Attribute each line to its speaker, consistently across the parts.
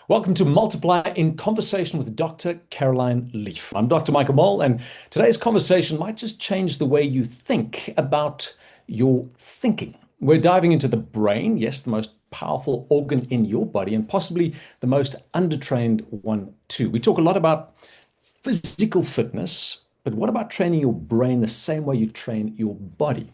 Speaker 1: Welcome to Multiply in Conversation with Dr. Caroline Leaf. I'm Dr. Michael Mol, and today's conversation might just change the way you think about your thinking. We're diving into the brain, yes, the most powerful organ in your body, and possibly the most undertrained one too. We talk a lot about physical fitness, but what about training your brain the same way you train your body?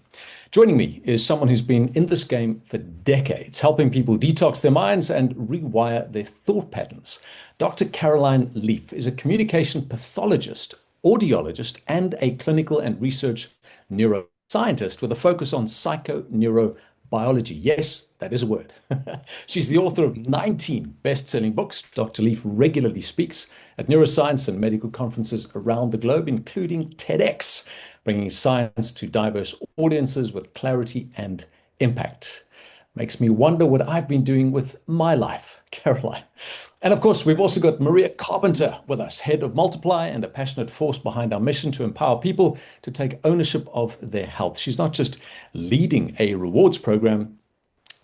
Speaker 1: Joining me is someone who's been in this game for decades, helping people detox their minds and rewire their thought patterns. Dr. Caroline Leaf is a communication pathologist, audiologist, and a clinical and research neuroscientist with a focus on psychoneurobiology. Yes, that is a word. She's the author of 19 best-selling books. Dr. Leaf regularly speaks at neuroscience and medical conferences around the globe, including TEDx, bringing science to diverse audiences with clarity and impact. Makes me wonder what I've been doing with my life, Caroline. And of course, we've also got Maria Carpenter with us, head of Multiply and a passionate force behind our mission to empower people to take ownership of their health. She's not just leading a rewards program,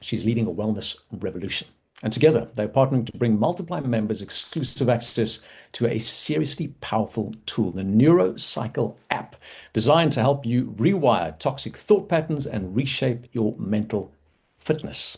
Speaker 1: she's leading a wellness revolution. And together, they're partnering to bring Multiply members exclusive access to a seriously powerful tool, the NeuroCycle app, designed to help you rewire toxic thought patterns and reshape your mental fitness.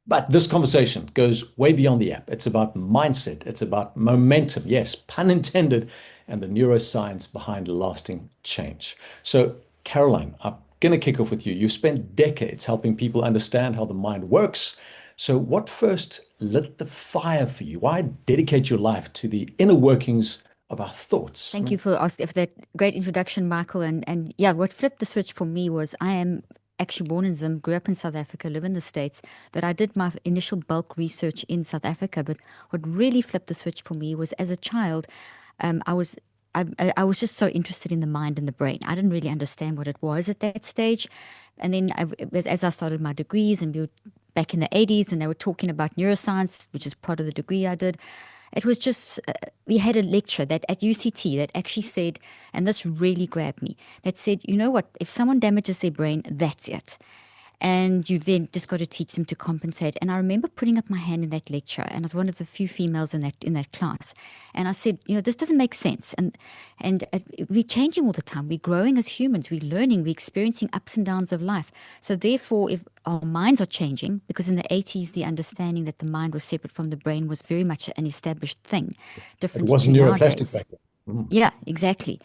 Speaker 1: But this conversation goes way beyond the app. It's about mindset. It's about momentum. Yes, pun intended, and the neuroscience behind lasting change. So, Caroline, I'm going to kick off with you. You've spent decades helping people understand how the mind works. So what first lit the fire for you? Why dedicate your life to the inner workings of our thoughts?
Speaker 2: Thank you for asking for that great introduction, Michael. And yeah, what flipped the switch for me was I am actually born in Zim, grew up in South Africa, live in the States, but I did my initial bulk research in South Africa. But what really flipped the switch for me was as a child, I was just so interested in the mind and the brain. I didn't really understand what it was at that stage. And then as I started my degrees and we were back in the 80s and they were talking about neuroscience, which is part of the degree I did, it was just, we had a lecture that at UCT that actually said, and this really grabbed me, that said, you know what, if someone damages their brain, that's it. And you then just got to teach them to compensate. And I remember putting up my hand in that lecture, and I was one of the few females in that class. And I said, this doesn't make sense. And we're changing all the time. We're growing as humans. We're learning. We're experiencing ups and downs of life. So therefore, if our minds are changing, because in the 80s, the understanding that the mind was separate from the brain was very much an established thing,
Speaker 1: It
Speaker 2: different to
Speaker 1: wasn't neuroplastic
Speaker 2: nowadays.
Speaker 1: back then.
Speaker 2: Yeah, exactly.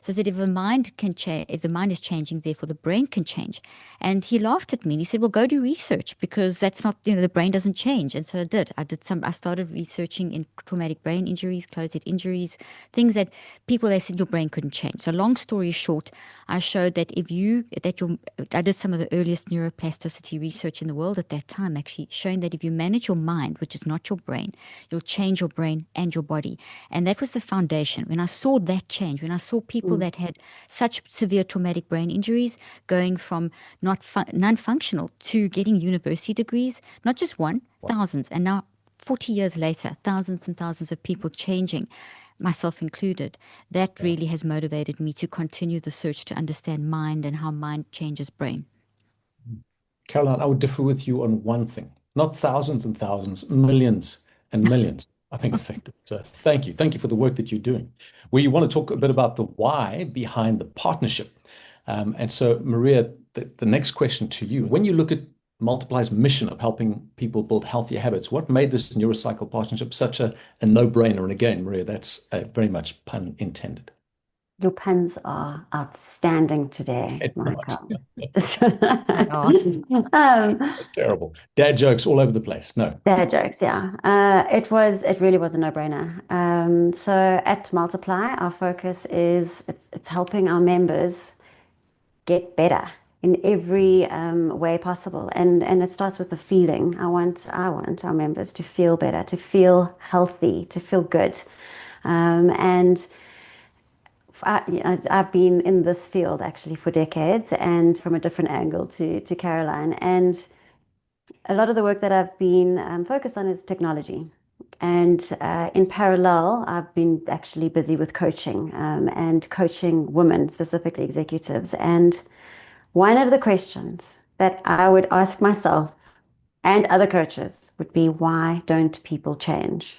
Speaker 2: So that if the mind can change, if the mind is changing, therefore the brain can change. And he laughed at me and he said, "Well, go do research because that's not, the brain doesn't change." And so I did. I started researching in traumatic brain injuries, closed-head injuries, things that they said your brain couldn't change. So long story short, I showed that I did some of the earliest neuroplasticity research in the world at that time, actually showing that if you manage your mind, which is not your brain, you'll change your brain and your body. And that was the foundation. When I saw that change, when I saw people that had such severe traumatic brain injuries going from non-functional to getting university degrees, not just one, thousands, and now 40 years later, thousands and thousands of people changing, myself included, that really has motivated me to continue the search to understand mind and how mind changes brain.
Speaker 1: Caroline, I would differ with you on one thing. Not thousands and thousands, millions and millions. I think effective. So thank you. Thank you for the work that you're doing. We want to talk a bit about the why behind the partnership. And so, Maria, the next question to you. When you look at Multiply's mission of helping people build healthier habits, what made this NeuroCycle partnership such a no-brainer? And again, Maria, that's very much pun intended.
Speaker 3: Your puns are outstanding today,
Speaker 1: It's
Speaker 3: Michael.
Speaker 1: Terrible. Dad jokes all over the place. No.
Speaker 3: Dad jokes, yeah. It really was a no-brainer. So at Multiply, our focus is it's helping our members get better in every way possible. And it starts with the feeling. I want our members to feel better, to feel healthy, to feel good. And I've been in this field actually for decades and from a different angle to Caroline. And a lot of the work that I've been focused on is technology. And in parallel, I've been actually busy with coaching and coaching women, specifically executives. And one of the questions that I would ask myself and other coaches would be, why don't people change?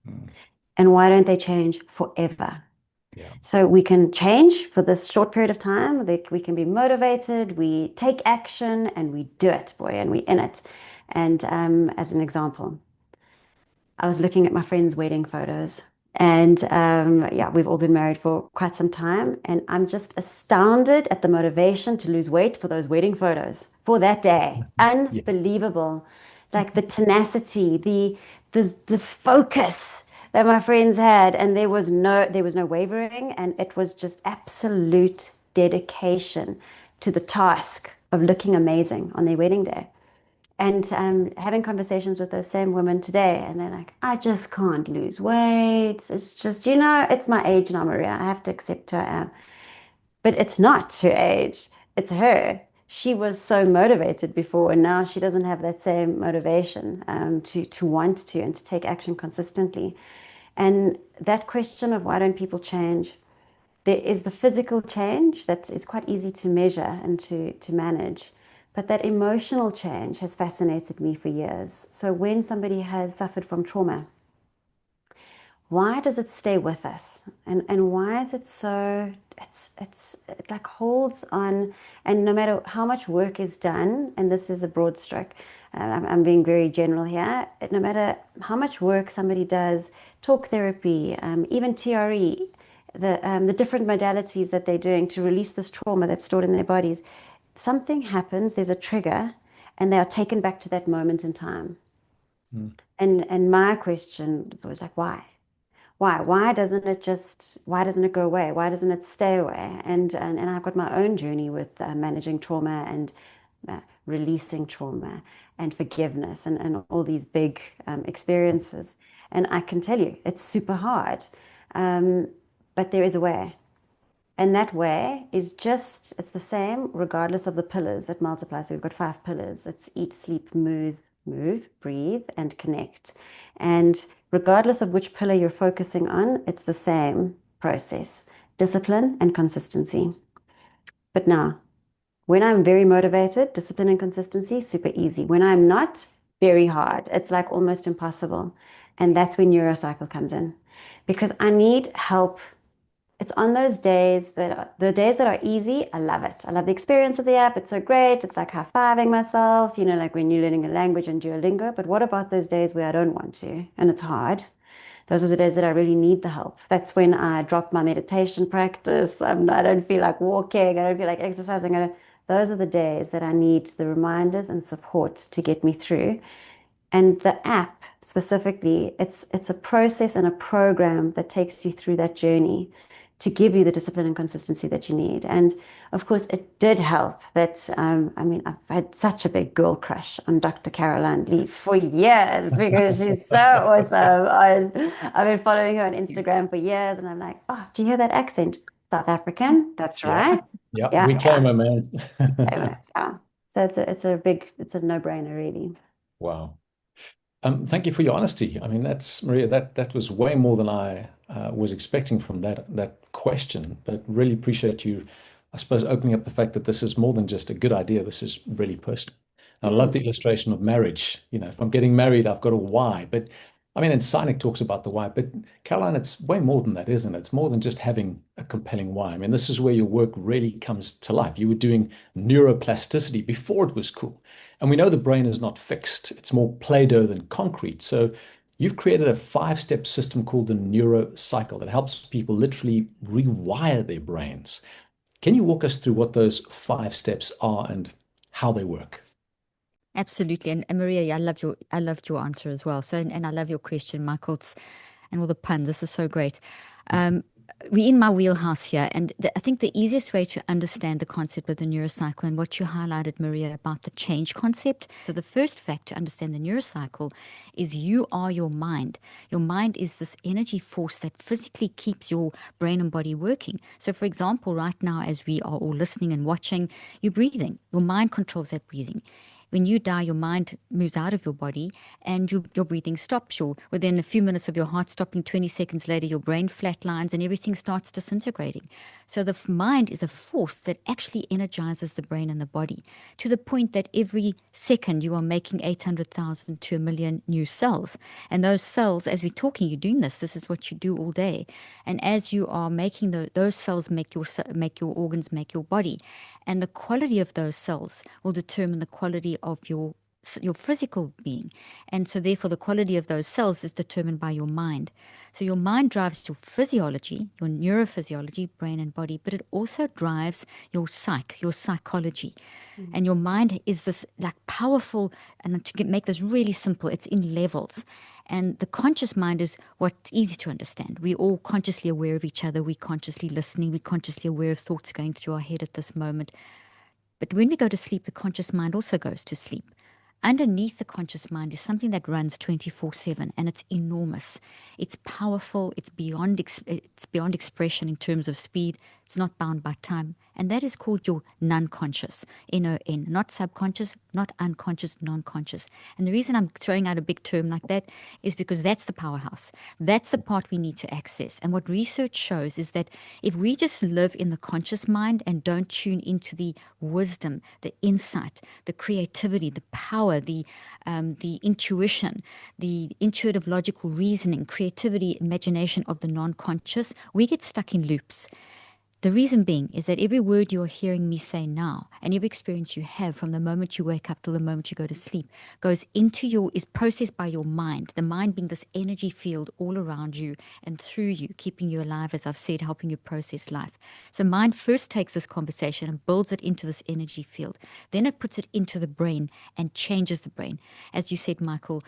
Speaker 1: Mm.
Speaker 3: And why don't they change forever?
Speaker 1: Yeah.
Speaker 3: So we can change for this short period of time, that we can be motivated, we take action and we do it, boy, and we in it. And as an example, I was looking at my friend's wedding photos. And yeah, we've all been married for quite some time. And I'm just astounded at the motivation to lose weight for those wedding photos for that day.
Speaker 1: Yeah.
Speaker 3: Unbelievable. Like the tenacity, the focus that my friends had. And there was no wavering. And it was just absolute dedication to the task of looking amazing on their wedding day. And having conversations with those same women today, and they're like, I just can't lose weight. It's just, it's my age now, Maria. I have to accept who I am. But it's not her age, it's her. She was so motivated before, and now she doesn't have that same motivation to want to and to take action consistently. And that question of why don't people change? There is the physical change that is quite easy to measure and to manage. But that emotional change has fascinated me for years. So when somebody has suffered from trauma, why does it stay with us? And why is it so, it like holds on, and no matter how much work is done, and this is a broad stroke, I'm being very general here, no matter how much work somebody does, talk therapy, even TRE, the different modalities that they're doing to release this trauma that's stored in their bodies, something happens, there's a trigger, and they are taken back to that moment in time.
Speaker 1: Mm.
Speaker 3: And my question is always like, why? Why doesn't it go away? Why doesn't it stay away? And I've got my own journey with managing trauma and releasing trauma and forgiveness and all these big experiences. And I can tell you, it's super hard. But there is a way. And that way is it's the same regardless of the pillars at Multiply. So we've got 5 pillars. It's eat, sleep, move, breathe, and connect. And regardless of which pillar you're focusing on, it's the same process: discipline and consistency. But now, when I'm very motivated, discipline and consistency, super easy. When I'm not, very hard. It's like almost impossible. And that's when NeuroCycle comes in, because I need help. It's on those days the days that are easy, I love it. I love the experience of the app. It's so great. It's like high-fiving myself, like when you're learning a language in Duolingo. But what about those days where I don't want to and it's hard? Those are the days that I really need the help. That's when I drop my meditation practice. I don't feel like walking. I don't feel like exercising. Those are the days that I need the reminders and support to get me through. And the app specifically, it's a process and a program that takes you through that journey to give you the discipline and consistency that you need. And of course, it did help that, I've had such a big girl crush on Dr. Caroline Leaf for years because she's so awesome. I've been following her on Instagram for years, and I'm like, oh, do you hear that accent? South African? That's right.
Speaker 1: Yeah, we claim her, man.
Speaker 3: Yeah. So it's a no-brainer, really.
Speaker 1: Wow. Thank you for your honesty. I mean, Maria, that was way more than I was expecting from that question. But really appreciate you, I suppose, opening up the fact that this is more than just a good idea. This is really personal. And I love the illustration of marriage. If I'm getting married, I've got a why. But I mean, and Sinek talks about the why. But Caroline, it's way more than that, isn't it? It's more than just having a compelling why. I mean, this is where your work really comes to life. You were doing neuroplasticity before it was cool. And we know the brain is not fixed. It's more Play-Doh than concrete. So you've created a 5-step system called the NeuroCycle that helps people literally rewire their brains. Can you walk us through what those 5 steps are and how they work?
Speaker 2: Absolutely. And Maria, I loved your answer as well. So, and I love your question, Michael, and all the puns. This is so great. We're in my wheelhouse here, and I think the easiest way to understand the concept of the neurocycle and what you highlighted, Maria, about the change concept. So the first fact to understand the neurocycle is you are your mind. Your mind is this energy force that physically keeps your brain and body working. So for example, right now, as we are all listening and watching, you're breathing. Your mind controls that breathing. When you die, your mind moves out of your body and your breathing stops. Within a few minutes of your heart stopping, 20 seconds later, your brain flatlines and everything starts disintegrating. So the mind is a force that actually energizes the brain and the body, to the point that every second you are making 800,000 to 1,000,000 new cells. And those cells, as we're talking, you're doing this. This is what you do all day. And as you are making those cells make your organs, make your body. And the quality of those cells will determine the quality of your physical being. And so therefore the quality of those cells is determined by your mind. So your mind drives your physiology, your neurophysiology, brain and body, but it also drives your psychology. And your mind is this like powerful, and to make this really simple, it's in levels. And the conscious mind is what's easy to understand. We're all consciously aware of each other. We're consciously listening. We're consciously aware of thoughts going through our head at this moment. But when we go to sleep, the conscious mind also goes to sleep. Underneath the conscious mind is something that runs 24/7, and it's enormous. It's powerful. It's beyond expression in terms of speed. It's not bound by time. And that is called your non-conscious, N-O-N, not subconscious, not unconscious, non-conscious. And the reason I'm throwing out a big term like that is because that's the powerhouse. That's the part we need to access. And what research shows is that if we just live in the conscious mind and don't tune into the wisdom, the insight, the creativity, the power, the intuition, the intuitive logical reasoning, creativity, imagination of the non-conscious, we get stuck in loops. The reason being is that every word you are hearing me say now, and every experience you have from the moment you wake up till the moment you go to sleep, is processed by your mind. The mind being this energy field all around you and through you, keeping you alive, as I've said, helping you process life. So mind first takes this conversation and builds it into this energy field. Then it puts it into the brain and changes the brain. As you said, Michael,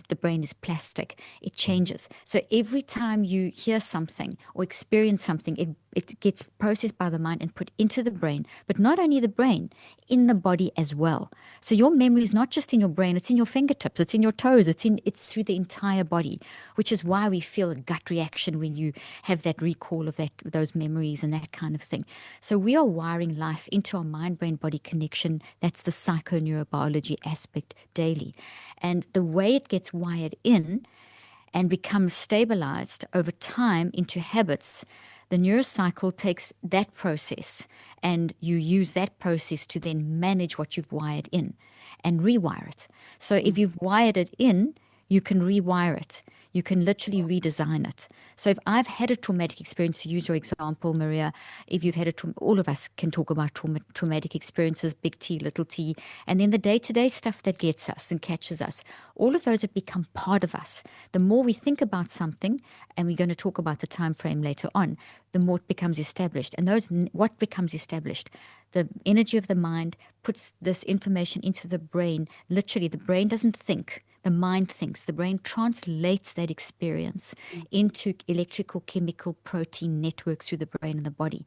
Speaker 2: the brain is plastic. It changes. So every time you hear something or experience something, it gets processed by the mind and put into the brain, but not only the brain, in the body as well. So your memory is not just in your brain, it's in your fingertips, it's in your toes, it's through the entire body, which is why we feel a gut reaction when you have that recall of those memories and that kind of thing. So we are wiring life into our mind-brain-body connection. That's the psychoneurobiology aspect daily. And the way it gets wired in and becomes stabilized over time into habits, the NeuroCycle takes that process and you use that process to then manage what you've wired in and rewire it. So if you've wired it in, you can rewire it. You can literally redesign it. So if I've had a traumatic experience, to use your example, Maria, if you've had all of us can talk about traumatic experiences, big T, little t, and then the day-to-day stuff that gets us and catches us. All of those have become part of us. The more we think about something, and we're going to talk about the time frame later on, the more it becomes established. And what becomes established? The energy of the mind puts this information into the brain. Literally, the brain doesn't think. The mind thinks. The brain translates that experience into electrical, chemical, protein networks through the brain and the body.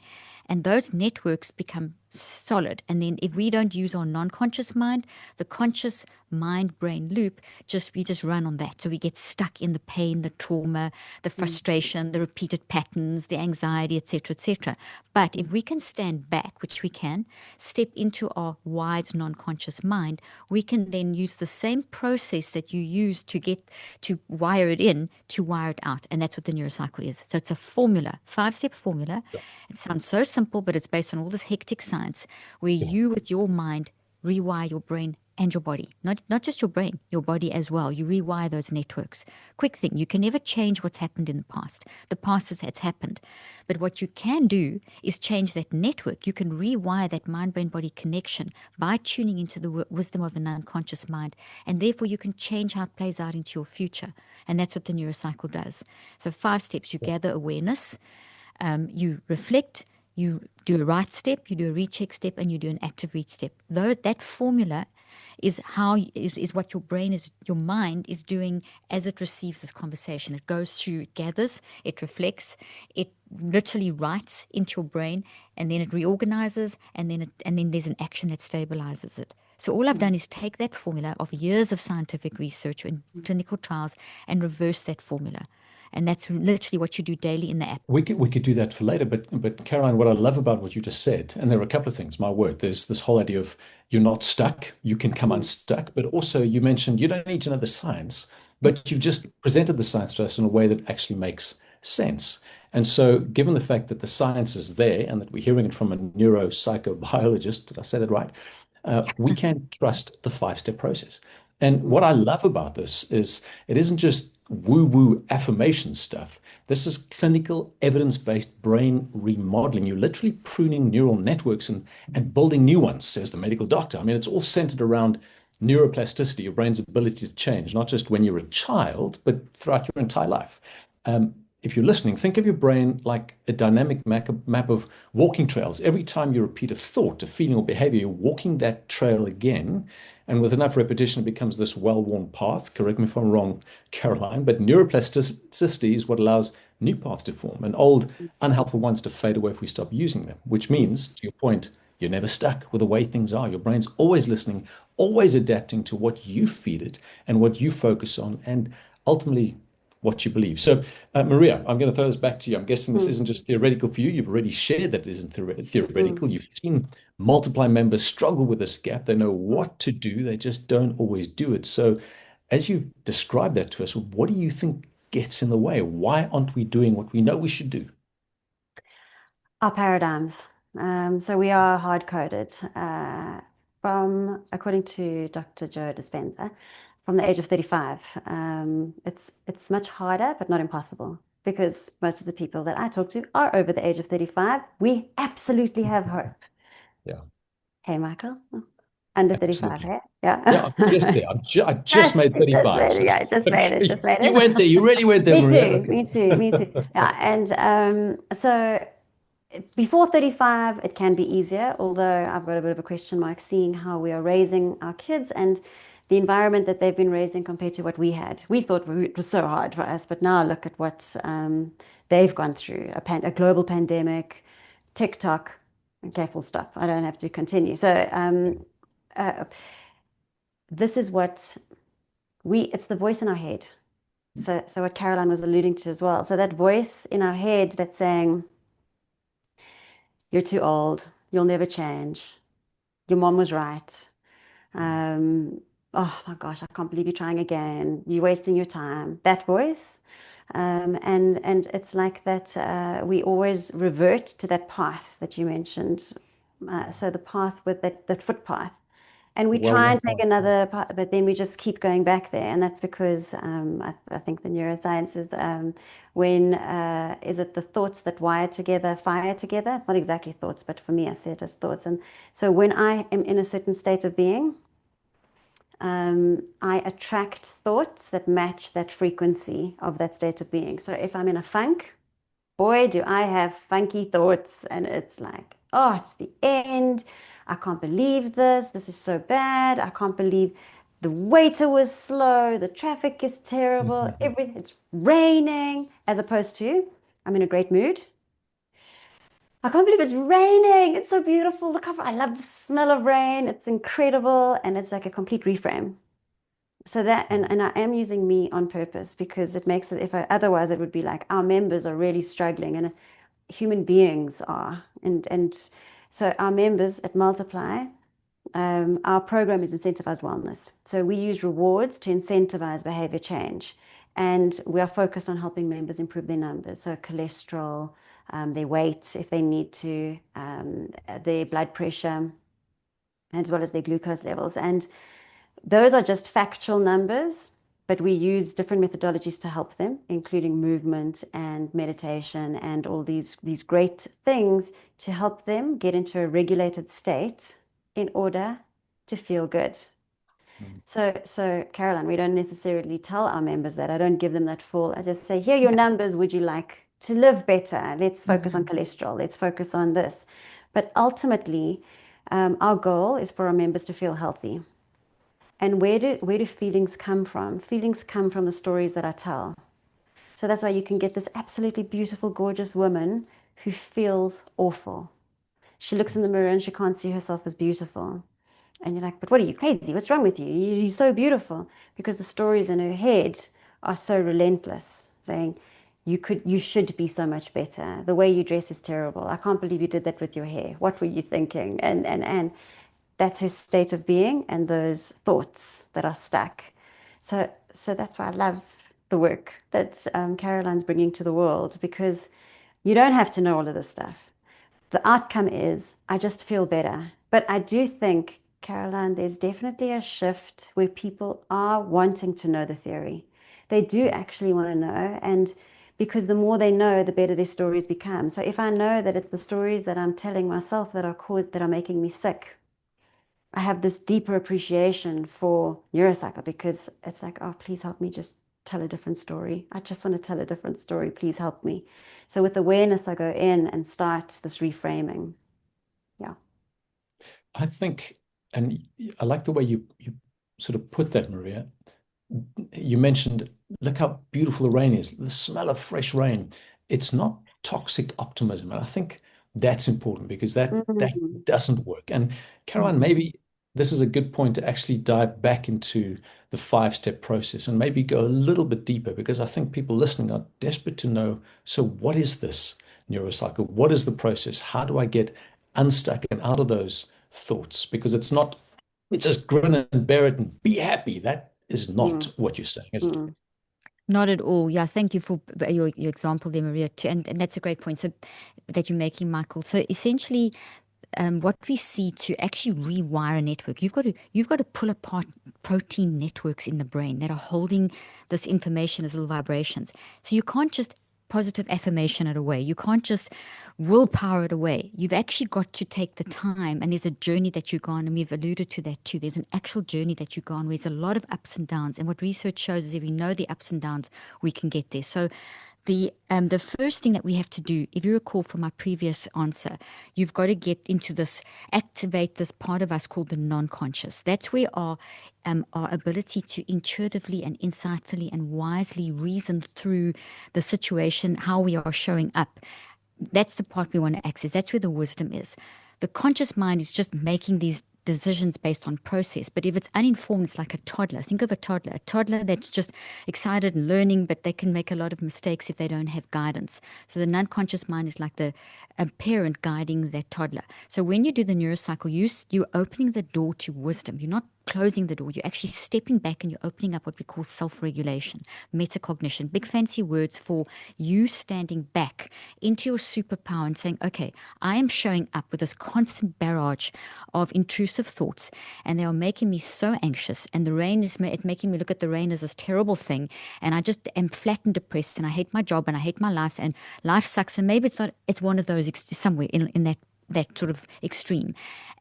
Speaker 2: And those networks become solid. And then if we don't use our non-conscious mind, the conscious mind-brain loop, we just run on that. So we get stuck in the pain, the trauma, the frustration, the repeated patterns, the anxiety, etc., etc. But if we can stand back, which we can, step into our wide non-conscious mind, we can then use the same process that you use to wire it in, to wire it out. And that's what the NeuroCycle is. So it's a formula, 5-step formula. Yeah. It sounds so simple, but it's based on all this hectic science where you, with your mind, rewire your brain and your body. Not just your brain, your body as well. You rewire those networks. Quick thing, you can never change what's happened in the past. The past has happened. But what you can do is change that network. You can rewire that mind-brain-body connection by tuning into the wisdom of the unconscious mind. And therefore, you can change how it plays out into your future. And that's what the NeuroCycle does. So 5 steps. You gather awareness. You reflect. You do a right step, you do a recheck step, and you do an active reach step. Though that formula is what your mind is doing as it receives this conversation. It goes through, it gathers, it reflects, it literally writes into your brain, and then it reorganizes, and then there's an action that stabilizes it. So all I've done is take that formula of years of scientific research and clinical trials and reverse that formula. And that's literally what you do daily in the app.
Speaker 1: We could do that for later, but Caroline, what I love about what you just said, and there are a couple of things, my word, there's this whole idea of you're not stuck, you can come
Speaker 3: Mm.
Speaker 1: unstuck, but also you mentioned you don't need to know the science, but you've just presented the science to us in a way that actually makes sense. And so, given the fact that the science is there and that we're hearing it from a neuropsychobiologist, did I say that right? We can trust the five-step process. And what I love about this is it isn't just woo-woo affirmation stuff. This is clinical evidence-based brain remodeling. You're literally pruning neural networks and building new ones, says the medical doctor. I mean, it's all centered around neuroplasticity, your brain's ability to change, not just when you're a child, but throughout your entire life. If you're listening, think of your brain like a dynamic map of walking trails. Every time you repeat a thought, a feeling, or behavior, you're walking that trail again. And with enough repetition, it becomes this well-worn path. Correct me if I'm wrong, Caroline, but neuroplasticity is what allows new paths to form and old, unhelpful ones to fade away if we stop using them, which means, to your point, you're never stuck with the way things are. Your brain's always listening, always adapting to what you feed it and what you focus on, and ultimately what you believe. So, Maria, I'm going to throw this back to you. I'm guessing this
Speaker 3: Mm.
Speaker 1: isn't just theoretical for you. You've already shared that it isn't
Speaker 3: Mm.
Speaker 1: theoretical. You've seen multiply members struggle with this gap. They know what to do, they just don't always do it. So, as you've described that to us, what do you think gets in the way? Why aren't we doing what we know we should do?
Speaker 3: Our paradigms. So we are hard-coded from, according to Dr. Joe Dispenza, from the age of 35. It's much harder, but not impossible, because most of the people that I talk to are over the age of 35. We absolutely have hope.
Speaker 1: Yeah,
Speaker 3: Hey, Michael, under 35,
Speaker 1: absolutely.
Speaker 3: hey?
Speaker 1: Yeah,
Speaker 3: Yeah.
Speaker 1: I'm just there. I just made
Speaker 3: Just
Speaker 1: 35.
Speaker 3: made it.
Speaker 1: So
Speaker 3: Yeah, just made it. Just made
Speaker 1: you
Speaker 3: it.
Speaker 1: went there. You really went there,
Speaker 3: Me
Speaker 1: Maria.
Speaker 3: too.
Speaker 1: Okay.
Speaker 3: Me too. Me too. Yeah. And so before 35, it can be easier, although I've got a bit of a question mark seeing how we are raising our kids and the environment that they've been raised in compared to what we had. We thought it was so hard for us, but now look at what they've gone through, a global pandemic, TikTok. Okay, full stop. I don't have to continue. So uh, this is what it's the voice in our head. So what Caroline was alluding to as well. So that voice in our head that's saying, you're too old, you'll never change, your mom was right. Um, oh my gosh, I can't believe you're trying again. You're wasting your time. That voice. And it's like that we always revert to that path that you mentioned. So the path with that footpath. And we
Speaker 1: Well,
Speaker 3: try
Speaker 1: one
Speaker 3: and take
Speaker 1: part.
Speaker 3: another part, but then we just keep going back there. And that's because I think the neuroscience is when is it the thoughts that wire together, fire together? It's not exactly thoughts, but for me, I see it as thoughts. And so when I am in a certain state of being, I attract thoughts that match that frequency of that state of being. So if I'm in a funk, boy, do I have funky thoughts. And it's like, oh, it's the end. I can't believe this. This is so bad. I can't believe the waiter was slow. The traffic is terrible. Everything, it's raining. As opposed to, I'm in a great mood. I can't believe it's raining. It's so beautiful. Look how I love the smell of rain. It's incredible. And it's like a complete reframe. So that, and I am using me on purpose because it makes it, if I, otherwise it would be like our members are really struggling and human beings are. And so our members at Multiply, our program is incentivized wellness. So we use rewards to incentivize behavior change. And we are focused on helping members improve their numbers. So cholesterol, their weight, if they need to, their blood pressure, as well as their glucose levels. And those are just factual numbers, but we use different methodologies to help them, including movement and meditation and all these great things to help them get into a regulated state in order to feel good. So Caroline, we don't necessarily tell our members that. I don't give them that full. I just say, here are your numbers. Would you like to live better? Let's focus on cholesterol. Let's focus on this. But ultimately, our goal is for our members to feel healthy. And where do feelings come from? Feelings come from the stories that I tell. So that's why you can get this absolutely beautiful, gorgeous woman who feels awful. She looks in the mirror and she can't see herself as beautiful. And you're like, but what are you, crazy? What's wrong with you? You're so beautiful. Because the stories in her head are so relentless, saying, you should be so much better. The way you dress is terrible. I can't believe you did that with your hair. What were you thinking? And that's her state of being and those thoughts that are stuck. So that's why I love the work that Caroline's bringing to the world, because you don't have to know all of this stuff. The outcome is I just feel better. But I do think, Caroline, there's definitely a shift where people are wanting to know the theory. They do actually want to know, and because the more they know, the better their stories become. So if I know that it's the stories that I'm telling myself that are making me sick, I have this deeper appreciation for NeuroCycle, because it's like, oh, please help me just tell a different story. I just want to tell a different story. Please help me. So with awareness, I go in and start this reframing. Yeah.
Speaker 1: I think, and I like the way you sort of put that, Maria. You mentioned, look how beautiful the rain is, the smell of fresh rain. It's not toxic optimism. And I think that's important, because that
Speaker 3: Mm-hmm.
Speaker 1: doesn't work. And Caroline,
Speaker 3: Mm-hmm.
Speaker 1: maybe this is a good point to actually dive back into the five-step process and maybe go a little bit deeper, because I think people listening are desperate to know, so what is this NeuroCycle? What is the process? How do I get unstuck and out of those thoughts? Because it's not just grin and bear it and be happy. That is not what you're saying, is it?
Speaker 3: Mm-hmm.
Speaker 2: Not at all. Yeah, thank you for your example there, Maria, too. And that's a great point that you're making, Michael. So essentially, what we see to actually rewire a network, you've got to pull apart protein networks in the brain that are holding this information as little vibrations. So you can't just positive affirmation it away. You can't just willpower it away. You've actually got to take the time, and there's a journey that you go on, and we've alluded to that too. There's an actual journey that you go on where there's a lot of ups and downs. And what research shows is if we know the ups and downs, we can get there. So the first thing that we have to do, if you recall from my previous answer, you've got to get into this, activate this part of us called the non-conscious. That's where our ability to intuitively and insightfully and wisely reason through the situation, how we are showing up. That's the part we want to access. That's where the wisdom is. The conscious mind is just making these decisions based on process. But if it's uninformed, it's like a toddler. Think of a toddler that's just excited and learning, but they can make a lot of mistakes if they don't have guidance. So the non-conscious mind is like a parent guiding that toddler. So when you do the NeuroCycle, you're opening the door to wisdom. You're not closing the door. You're actually stepping back and you're opening up what we call self-regulation, metacognition, big fancy words for you standing back into your superpower and saying, okay, I am showing up with this constant barrage of intrusive thoughts, and they are making me so anxious, and the rain is making me look at the rain as this terrible thing, and I just am flat and depressed, and I hate my job, and I hate my life, and life sucks. And maybe it's one of those somewhere in that sort of extreme.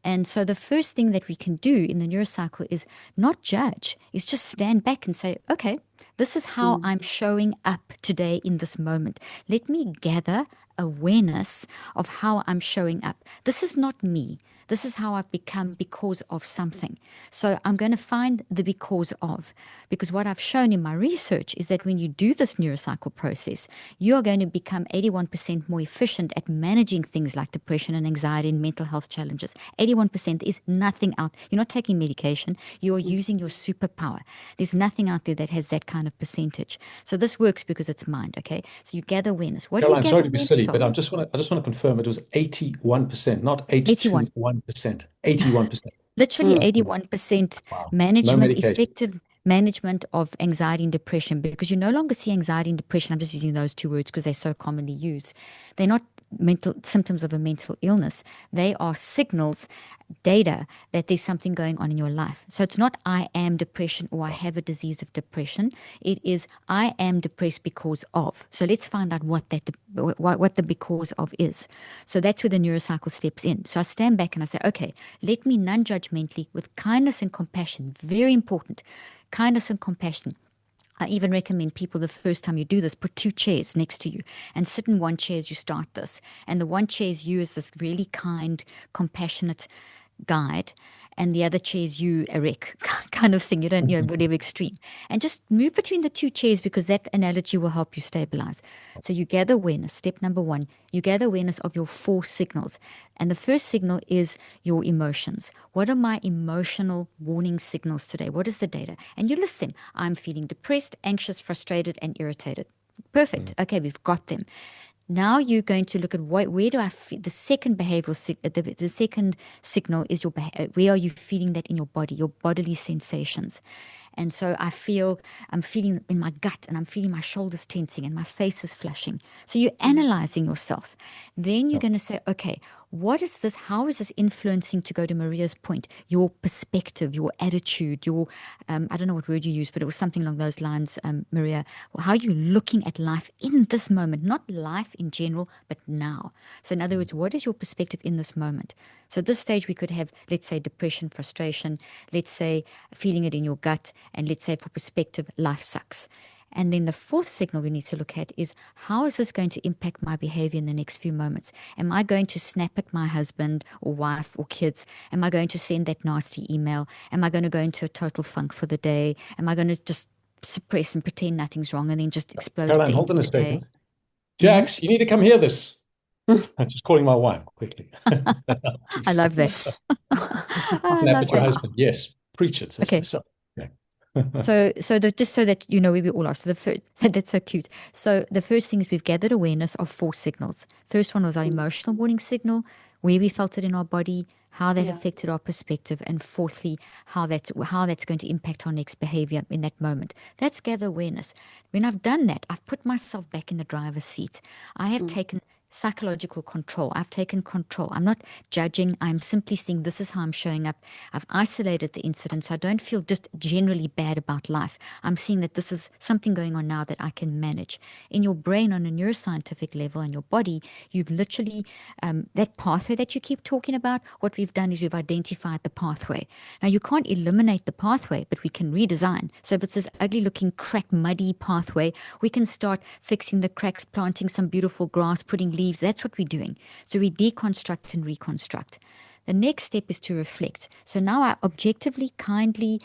Speaker 2: And so the first thing that we can do in the NeuroCycle is not judge, is just stand back and say, okay, this is how I'm showing up today in this moment. Let me gather awareness of how I'm showing up. This is not me. This is how I've become because of something. So I'm going to find the because of, because what I've shown in my research is that when you do this NeuroCycle process, you are going to become 81% more efficient at managing things like depression and anxiety and mental health challenges. 81% is nothing out. You're not taking medication. You're using your superpower. There's nothing out there that has that kind of percentage. So this works because it's mind, okay? So you gather awareness. What do you
Speaker 1: Caroline,
Speaker 2: gather
Speaker 1: sorry to be silly,
Speaker 2: awareness
Speaker 1: but
Speaker 2: of?
Speaker 1: I just want to confirm it was 81%, not
Speaker 2: 81.
Speaker 1: 821%. 81%.
Speaker 2: Literally
Speaker 3: Mm.
Speaker 2: 81%
Speaker 1: Wow. No
Speaker 2: management,
Speaker 1: medication.
Speaker 2: effective management of anxiety and depression, because you no longer see anxiety and depression. I'm just using those two words because they're so commonly used. They're not mental symptoms of a mental illness. They are signals, data that there's something going on in your life. So it's not I am depression or I have a disease of depression. It is I am depressed because of. So let's find out what the because of is. So that's where the NeuroCycle steps in. So I stand back and I say, okay, let me non-judgmentally, with kindness and compassion, very important, kindness and compassion. I even recommend people the first time you do this, put two chairs next to you and sit in one chair as you start this. And the one chair is you as this really kind, compassionate guide, and the other chair is you, Eric, kind of thing. You don't, whatever extreme. And just move between the two chairs, because that analogy will help you stabilize. So you gather awareness. Step number one, you gather awareness of your 4 signals. And the first signal is your emotions. What are my emotional warning signals today? What is the data? And you list them. I'm feeling depressed, anxious, frustrated, and irritated. Perfect. Okay, we've got them. Now you're going to look at where do I feel the second behavioral the second signal is where are you feeling that in your body, your bodily sensations. And so I'm feeling in my gut, and I'm feeling my shoulders tensing and my face is flushing. So you're analyzing yourself. Then you're going to say, okay, what is this? How is this influencing, to go to Maria's point, your perspective, your attitude, your, I don't know what word you used, but it was something along those lines, Maria, how are you looking at life in this moment, not life in general, but now. So in other words, what is your perspective in this moment? So at this stage, we could have, let's say, depression, frustration, let's say feeling it in your gut, and let's say for perspective, life sucks. And then the fourth signal we need to look at is, how is this going to impact my behavior in the next few moments? Am I going to snap at my husband or wife or kids? Am I going to send that nasty email? Am I going to go into a total funk for the day? Am I going to just suppress and pretend nothing's wrong and then just explode at
Speaker 1: Caroline,
Speaker 2: the end
Speaker 1: hold
Speaker 2: of
Speaker 1: on a
Speaker 2: the day?
Speaker 1: second. Jax, you need to come hear this. I'm just calling my wife quickly.
Speaker 2: I love that. I
Speaker 1: Snap
Speaker 2: love
Speaker 1: at your
Speaker 2: that.
Speaker 1: husband. Yes, preach it, sister.
Speaker 2: Okay.
Speaker 1: So, yeah.
Speaker 2: Just so that you know where we all are. So the first, that's so cute. So the first thing is we've gathered awareness of 4 signals. First one was our emotional warning signal, where we felt it in our body, how that affected our perspective, and fourthly, how that's going to impact our next behavior in that moment. That's gather awareness. When I've done that, I've put myself back in the driver's seat. I have taken psychological control. I've taken control. I'm not judging. I'm simply saying this is how I'm showing up. I've isolated the incident, so I don't feel just generally bad about life. I'm seeing that this is something going on now that I can manage. In your brain, on a neuroscientific level, and your body, you've literally, that pathway that you keep talking about, what we've done is we've identified the pathway. Now, you can't eliminate the pathway, but we can redesign. So if it's this ugly looking, cracked, muddy pathway, we can start fixing the cracks, planting some beautiful grass, putting leaves. That's what we're doing. So we deconstruct and reconstruct. The next step is to reflect. So now I objectively, kindly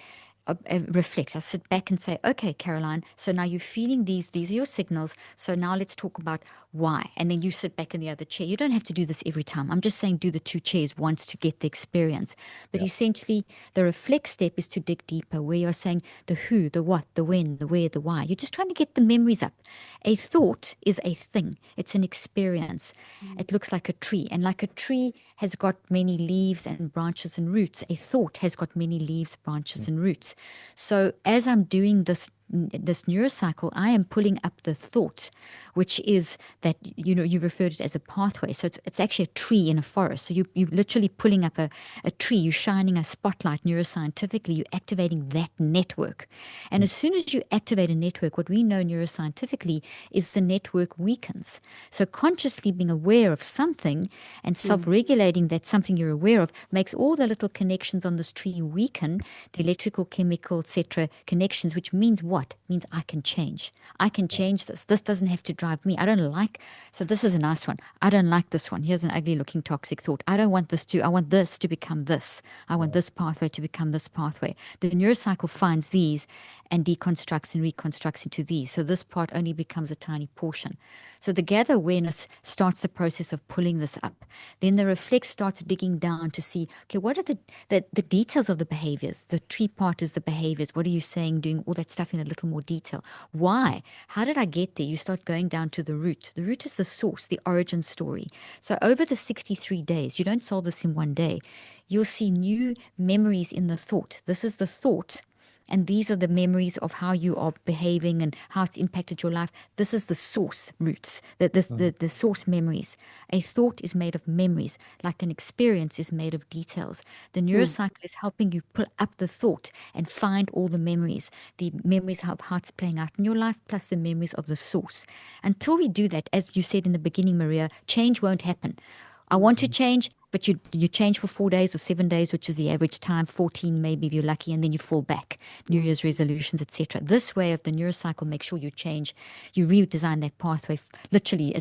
Speaker 2: reflect. I sit back and say, okay, Caroline, so now you're feeling these are your signals. So now let's talk about why. And then you sit back in the other chair. You don't have to do this every time. I'm just saying do the 2 chairs once to get the experience. But essentially, the reflect step is to dig deeper, where you're saying the who, the what, the when, the where, the why. You're just trying to get the memories up. A thought is a thing. It's an experience. It looks like a tree. And like a tree has got many leaves and branches and roots, a thought has got many leaves, branches, and roots. So as I'm doing this NeuroCycle, I am pulling up the thought, which is that, you referred it as a pathway. So it's actually a tree in a forest. So you're literally pulling up a tree. You're shining a spotlight neuroscientifically. You're activating that network. And as soon as you activate a network, what we know neuroscientifically is the network weakens. So consciously being aware of something and self-regulating that something you're aware of makes all the little connections on this tree weaken, the electrical, chemical, etc. connections, which means what? Means I can change. I can change this. This doesn't have to drive me. I don't like, so this is a nice one. I don't like this one. Here's an ugly looking toxic thought. I don't want this to, I want this to become this. I want this pathway to become this pathway. The NeuroCycle finds these and deconstructs and reconstructs into these. So this part only becomes a tiny portion. So the gather awareness starts the process of pulling this up. Then the reflect starts digging down to see, okay, what are the details of the behaviors? The tree part is the behaviors. What are you saying, doing all that stuff in a little more detail? Why? How did I get there? You start going down to the root. The root is the source, the origin story. So over the 63 days, you don't solve this in one day. You'll see new memories in the thought. This is the thought. And these are the memories of how you are behaving and how it's impacted your life. This is the source roots, the source memories. A thought is made of memories, like an experience is made of details. The NeuroCycle is helping you pull up the thought and find all the memories of how it's playing out in your life, plus the memories of the source. Until we do that, as you said in the beginning, Maria, change won't happen. I want to change, but you change for 4 days or 7 days, which is the average time, 14 maybe if you're lucky, and then you fall back. New Year's resolutions, etc. This way of the NeuroCycle makes sure you change, you redesign that pathway literally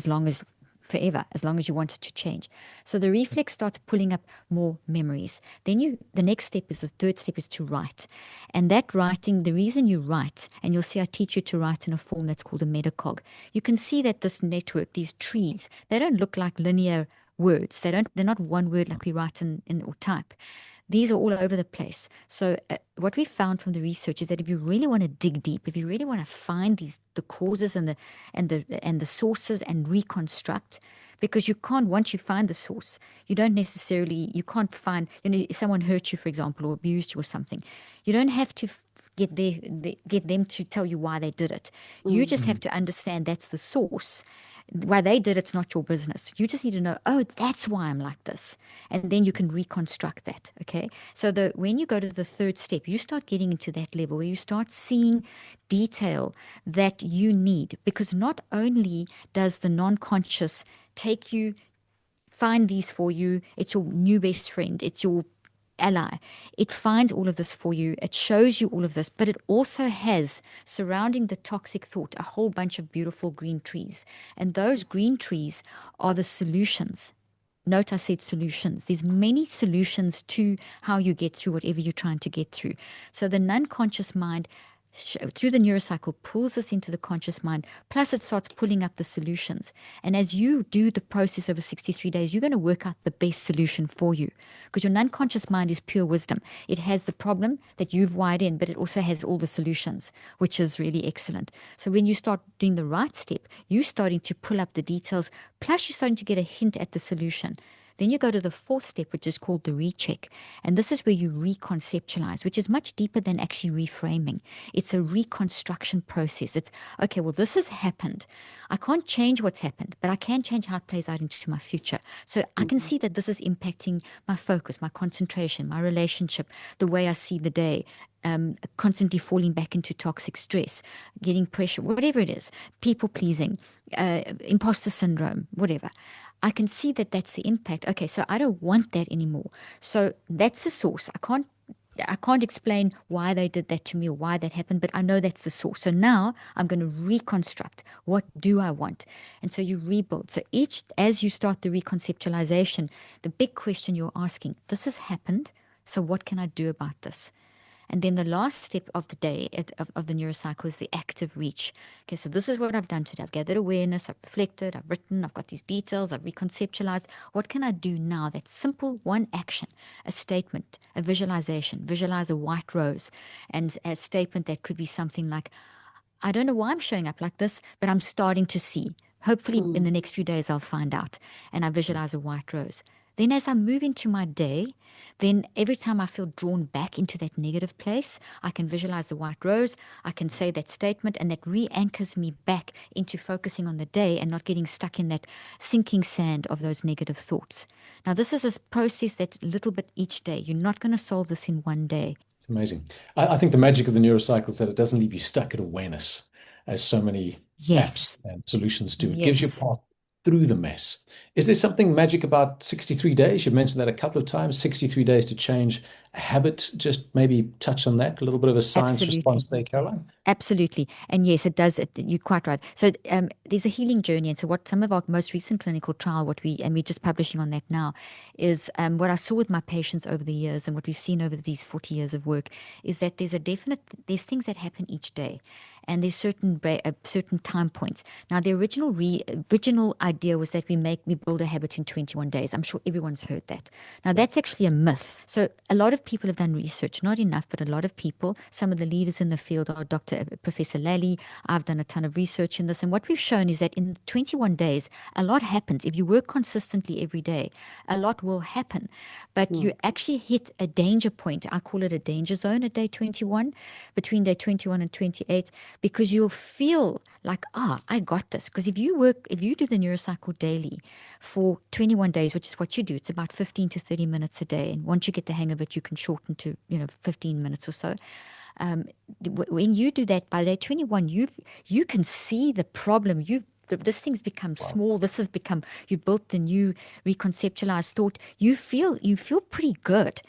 Speaker 2: forever, as long as you want it to change. So the reflex starts pulling up more memories. Then the next step is, the third step is to write. And that writing, the reason you write, and you'll see I teach you to write in a form that's called a metacog. You can see that this network, these trees, they don't look like linear words. They're not one word like we write in or type. These are all over the place. So what we found from the research is that if you really want to dig deep, if you really want to find the causes and the sources and reconstruct, because you can't, once you find the source, you can't find, if someone hurt you, for example, or abused you or something, you don't have to get them to tell you why they did it. You just have to understand that's the source. Why they did it's not your business. You just need to know, oh, that's why I'm like this. And then you can reconstruct that. Okay. So when you go to the third step, you start getting into that level where you start seeing detail that you need. Because not only does the non-conscious find these for you, it's your new best friend, it's your ally. It finds all of this for you. It shows you all of this, but it also has surrounding the toxic thought a whole bunch of beautiful green trees. And those green trees are the solutions. Note I said solutions. There's many solutions to how you get through whatever you're trying to get through. So the non-conscious mind through the NeuroCycle pulls us into the conscious mind, plus it starts pulling up the solutions. And as you do the process over 63 days, you're going to work out the best solution for you, because your non-conscious mind is pure wisdom. It has the problem that you've wired in, but it also has all the solutions, which is really excellent. So when you start doing the right step, you're starting to pull up the details, plus you're starting to get a hint at the solution. Then you go to the fourth step, which is called the recheck. And this is where you reconceptualize, which is much deeper than actually reframing. It's a reconstruction process. It's, okay, well, this has happened. I can't change what's happened, but I can change how it plays out into my future. So I can see that this is impacting my focus, my concentration, my relationship, the way I see the day, constantly falling back into toxic stress, getting pressure, whatever it is, people pleasing, imposter syndrome, whatever. I can see that that's the impact. Okay, so I don't want that anymore. So that's the source. I can't explain why they did that to me or why that happened, but I know that's the source. So now I'm going to reconstruct. What do I want? And so you rebuild. So as you start the reconceptualization, the big question you're asking, this has happened, so what can I do about this? And then the last step of the day of the NeuroCycle is the active reach. Okay, so this is what I've done today. I've gathered awareness, I've reflected, I've written, I've got these details, I've reconceptualized. What can I do now? That's simple, one action, a statement, a visualization. Visualize a white rose, and a statement that could be something like, I don't know why I'm showing up like this, but I'm starting to see. Hopefully in the next few days I'll find out. And I visualize a white rose. Then as I move into my day, then every time I feel drawn back into that negative place, I can visualize the white rose, I can say that statement, and that re-anchors me back into focusing on the day and not getting stuck in that sinking sand of those negative thoughts. Now, this is a process that's a little bit each day. You're not going to solve this in one day.
Speaker 1: It's amazing. I think the magic of the NeuroCycle is that it doesn't leave you stuck at awareness, as so many apps and solutions do. It gives you a path through the mess. Is there something magic about 63 days? You've mentioned that a couple of times, 63 days to change a habit. Just maybe touch on that, a little bit of a science response there, Caroline.
Speaker 2: Absolutely. And yes, it does. You're quite right. So there's a healing journey. And so what some of our most recent clinical trial, we're just publishing on that now, is what I saw with my patients over the years and what we've seen over these 40 years of work is that there's things that happen each day. And there's certain time points. Now, the original idea was that we build a habit in 21 days. I'm sure everyone's heard that. Now, that's actually a myth. So a lot of people have done research, not enough, but a lot of people, some of the leaders in the field are Professor Lally. I've done a ton of research in this. And what we've shown is that in 21 days, a lot happens. If you work consistently every day, a lot will happen. But you actually hit a danger point. I call it a danger zone at day 21, between day 21 and 28. Because you'll feel like, I got this. Because if you do the NeuroCycle daily for 21 days, which is what you do, it's about 15 to 30 minutes a day. And once you get the hang of it, you can shorten to 15 minutes or so. When you do that by day 21, you can see the problem. This thing's become small. This has become, you've built the new reconceptualized thought. You feel pretty good.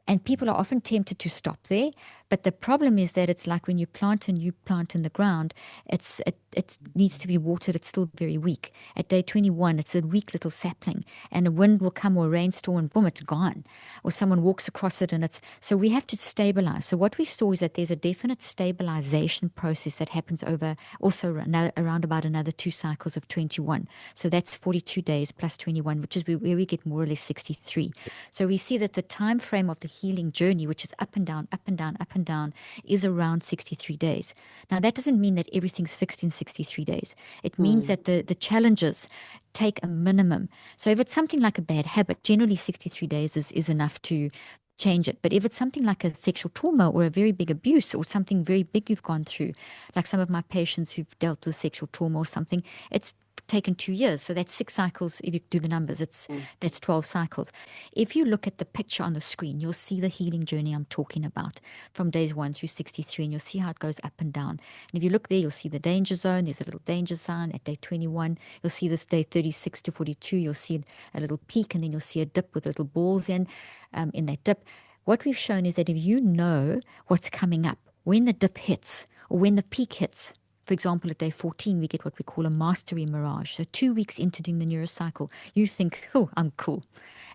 Speaker 2: And people are often tempted to stop there. But the problem is that it's like when you plant a new plant in the ground, it needs to be watered. It's still very weak. At day 21, it's a weak little sapling, and a wind will come or a rainstorm, and boom, it's gone. Or someone walks across it, and so we have to stabilize. So what we saw is that there's a definite stabilization process that happens over also around about another 2 cycles of 21. So that's 42 days plus 21, which is where we get more or less 63. So we see that the time frame of the healing journey, which is up and down, up and down, up and down, is around 63 days. Now, that doesn't mean that everything's fixed in 63 days. It means that the challenges take a minimum. So if it's something like a bad habit, generally 63 days is enough to change it. But if it's something like a sexual trauma or a very big abuse or something very big you've gone through, like some of my patients who've dealt with sexual trauma or something, it's taken 2 years. So that's 6 cycles. If you do the numbers, that's 12 cycles. If you look at the picture on the screen, you'll see the healing journey I'm talking about from days 1 through 63, and you'll see how it goes up and down. And if you look there, you'll see the danger zone. There's a little danger sign at day 21. You'll see this day 36 to 42. You'll see a little peak, and then you'll see a dip with little balls in that dip. What we've shown is that if you know what's coming up, when the dip hits or when the peak hits, for example, at day 14, we get what we call a mastery mirage. So 2 weeks into doing the NeuroCycle, you think, oh, I'm cool.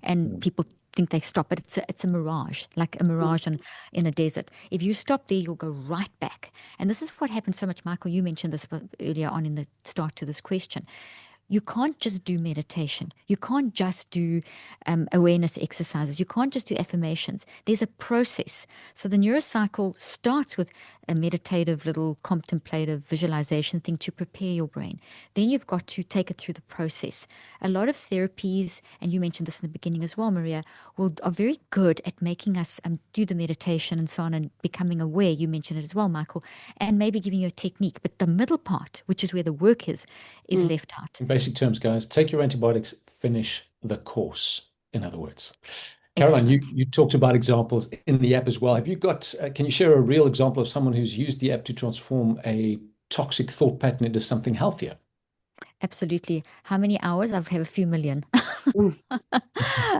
Speaker 2: And people think they stop, but it's a mirage, like a mirage in a desert. If you stop there, you'll go right back. And this is what happens so much, Michael. You mentioned this earlier on in the start to this question. You can't just do meditation. You can't just do awareness exercises. You can't just do affirmations. There's a process. So the NeuroCycle starts with a meditative little contemplative visualization thing to prepare your brain. Then you've got to take it through the process. A lot of therapies, and you mentioned this in the beginning as well, Maria, are very good at making us do the meditation and so on and becoming aware. You mentioned it as well, Michael, and maybe giving you a technique. But the middle part, which is where the work is left out.
Speaker 1: In basic terms, guys, take your antibiotics, finish the course, in other words. Caroline, you talked about examples in the app as well. Have you got, can you share a real example of someone who's used the app to transform a toxic thought pattern into something healthier?
Speaker 2: Absolutely. How many hours? I have a few million.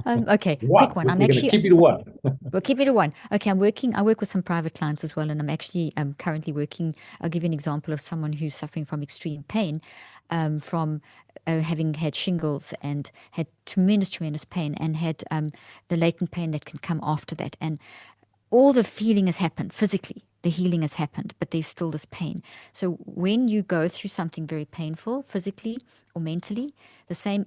Speaker 2: Okay,
Speaker 1: One.
Speaker 2: quick one.
Speaker 1: We're
Speaker 2: I'm
Speaker 1: going to
Speaker 2: actually
Speaker 1: keep you to one.
Speaker 2: We'll keep it to one. Okay, I work with some private clients as well, and I'm actually currently working. I'll give you an example of someone who's suffering from extreme pain, from having had shingles and had tremendous pain, and had the latent pain that can come after that. And all the feeling has happened physically. The healing has happened, but there's still this pain. So when you go through something very painful, physically or mentally, the same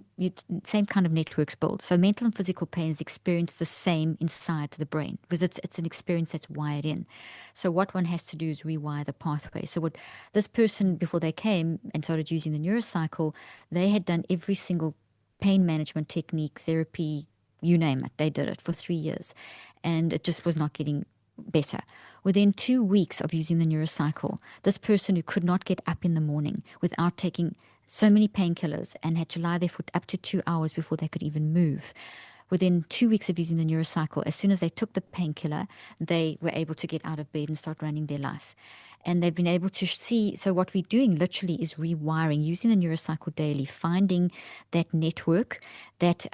Speaker 2: kind of networks build. So mental and physical pain is experienced the same inside the brain because it's an experience that's wired in. So what one has to do is rewire the pathway. So what this person, before they came and started using the NeuroCycle, they had done every single pain management technique, therapy, you name it. They did it for 3 years, and it just was not getting better. Within 2 weeks of using the NeuroCycle, this person who could not get up in the morning without taking so many painkillers and had to lie there for up to 2 hours before they could even move. Within 2 weeks of using the NeuroCycle, as soon as they took the painkiller, they were able to get out of bed and start running their life. And they've been able to see, so what we're doing literally is rewiring, using the NeuroCycle daily, finding that network that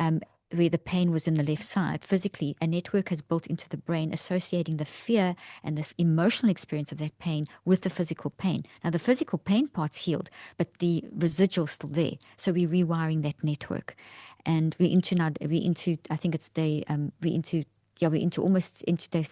Speaker 2: where the pain was in the left side. Physically, a network has built into the brain associating the fear and the emotional experience of that pain with the physical pain. Now, the physical pain part's healed, but the residual's still there. So we're rewiring that network. And we're almost into day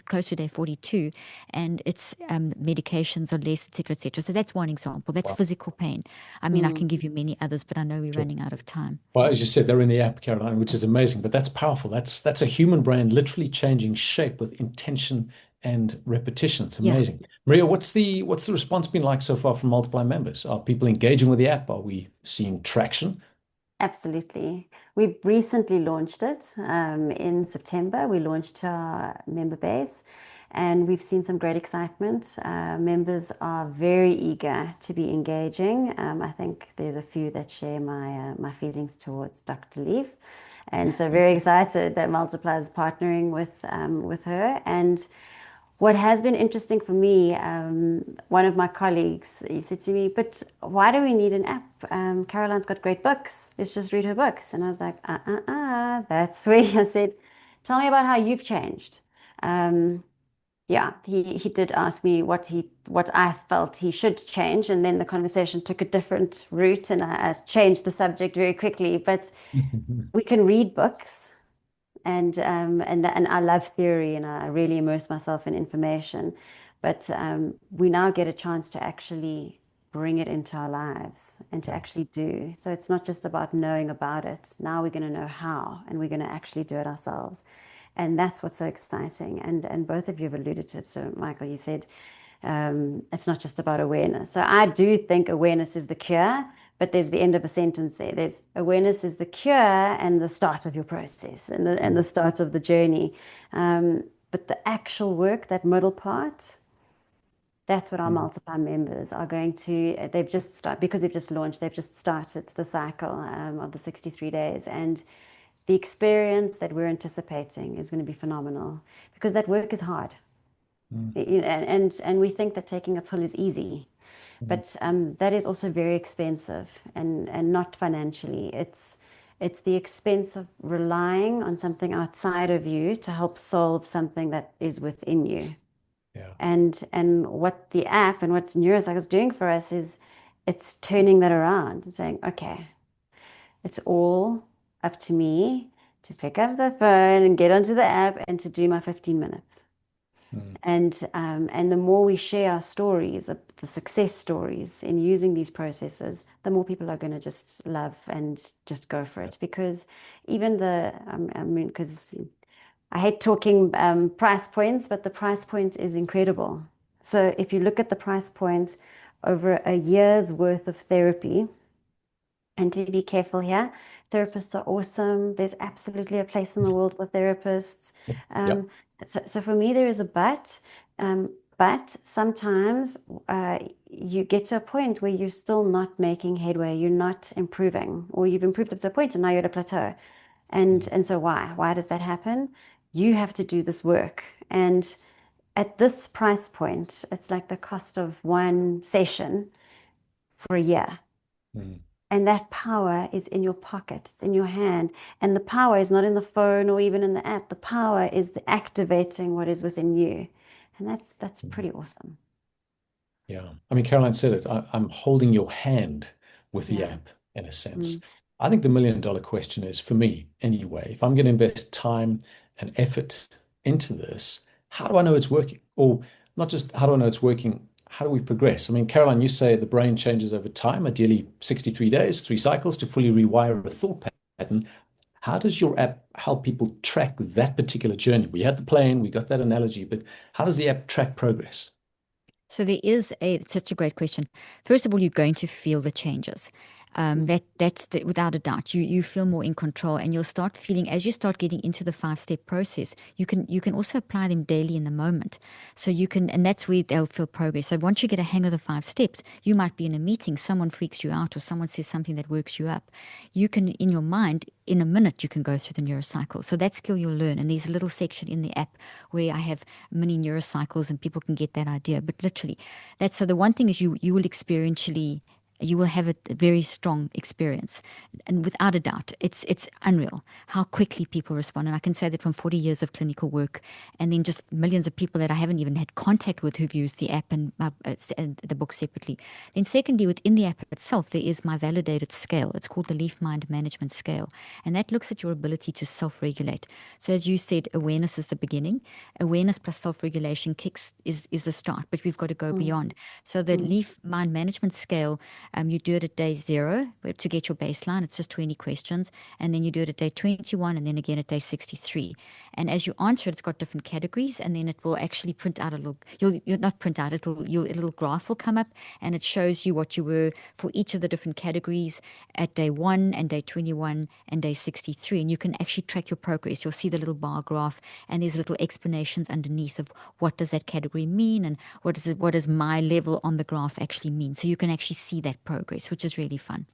Speaker 2: close to day 42, and it's medications are less, etc., etc. So that's one example. That's physical pain. I mean, I can give you many others, but I know we're running out of time.
Speaker 1: Well, as you said, they're in the app, Caroline, which is amazing, but that's powerful. That's a human brain literally changing shape with intention and repetition. It's amazing. Yeah. Maria, what's the response been like so far from Multiply members? Are people engaging with the app? Are we seeing traction?
Speaker 3: Absolutely. We've recently launched it in September. We launched to our member base, and we've seen some great excitement. Members are very eager to be engaging. I think there's a few that share my feelings towards Dr. Leaf, and so very excited that Multiply is partnering with her. And what has been interesting for me, one of my colleagues, he said to me, but why do we need an app? Caroline's got great books. Let's just read her books. And I was like, that's where I said, tell me about how you've changed. Yeah, he did ask me what I felt he should change, and then the conversation took a different route, and I changed the subject very quickly. But we can read books, and I love theory, and I really immerse myself in information. But we now get a chance to actually bring it into our lives and to
Speaker 1: Yeah.
Speaker 3: actually do. So it's not just about knowing about it. Now we're going to know how, and we're going to actually do it ourselves. And that's what's so exciting. And both of you have alluded to it. So, Michael, you said it's not just about awareness. So I do think awareness is the cure, but there's the end of a sentence there. There's awareness is the cure and the start of your process and the start of the journey. But the actual work, that middle part, that's what our
Speaker 1: Mm.
Speaker 3: multiply members are going to. They've just started, because we've just launched, they've just started the cycle of the 63 days. And the experience that we're anticipating is going to be phenomenal because that work is hard.
Speaker 1: Mm.
Speaker 3: And we think that taking a pill is easy,
Speaker 1: Mm.
Speaker 3: but that is also very expensive and not financially. It's the expense of relying on something outside of you to help solve something that is within you.
Speaker 1: Yeah.
Speaker 3: And what the app and what NeuroCycle is doing for us is it's turning that around and saying, okay, it's all up to me to pick up the phone and get onto the app and to do my 15 minutes.
Speaker 1: Mm.
Speaker 3: And the more we share our stories, the success stories in using these processes, the more people are going to just love and just go for it. Because even I mean, because I hate talking price points, but the price point is incredible. So if you look at the price point over a year's worth of therapy, and to be careful here, therapists are awesome. There's absolutely a place in the world for therapists.
Speaker 1: Yeah.
Speaker 3: So for me, there is a but sometimes you get to a point where you're still not making headway, you're not improving, or you've improved up to a point and now you're at a plateau.
Speaker 1: Mm.
Speaker 3: And so why? Why does that happen? You have to do this work. And at this price point, it's like the cost of one session for a year.
Speaker 1: Mm.
Speaker 3: And that power is in your pocket, it's in your hand. And the power is not in the phone or even in the app. The power is the activating what is within you. And that's
Speaker 1: Mm.
Speaker 3: pretty awesome.
Speaker 1: Yeah. I mean, Caroline said it. I'm holding your hand with the
Speaker 3: Yeah.
Speaker 1: app in a sense.
Speaker 3: Mm.
Speaker 1: I think the million-dollar question is, for me anyway, if I'm going to invest time and effort into this, how do I know it's working? Or not just how do I know it's working, how do we progress? I mean, Caroline, you say the brain changes over time, ideally 63 days, 3 cycles to fully rewire a thought pattern. How does your app help people track that particular journey? We had the plane, we got that analogy, but how does the app track progress?
Speaker 2: So it's such a great question. First of all, you're going to feel the changes.
Speaker 3: Mm.
Speaker 2: Without a doubt. You feel more in control, and you'll start feeling as you start getting into the 5-step process. You can also apply them daily in the moment. So and that's where they'll feel progress. So once you get a hang of the 5 steps, you might be in a meeting, someone freaks you out, or someone says something that works you up. You can, in your mind, in a minute, you can go through the neurocycle. So that skill you'll learn. And there's a little section in the app where I have mini neurocycles, and people can get that idea. But literally, that's so. The one thing is you will experientially. You will have a very strong experience, and without a doubt, it's unreal how quickly people respond. And I can say that from 40 years of clinical work, and then just millions of people that I haven't even had contact with who've used the app and the book separately. Then, secondly, within the app itself, there is my validated scale. It's called the Leaf Mind Management Scale, and that looks at your ability to self-regulate. So, as you said, awareness is the beginning. Awareness plus self-regulation is the start, but we've got to go
Speaker 3: Mm.
Speaker 2: beyond. So, the
Speaker 3: Mm.
Speaker 2: Leaf Mind Management Scale. You do it at day 0 to get your baseline. It's just 20 questions. And then you do it at day 21 and then again at day 63. And as you answer it, it's got different categories. And then it will actually print out a little, you'll not print out, a little graph will come up and it shows you what you were for each of the different categories at day 1 and day 21 and day 63. And you can actually track your progress. You'll see the little bar graph and there's little explanations underneath of what does that category mean and what does my level on the graph actually mean. So you can actually see that progress, which is really fun.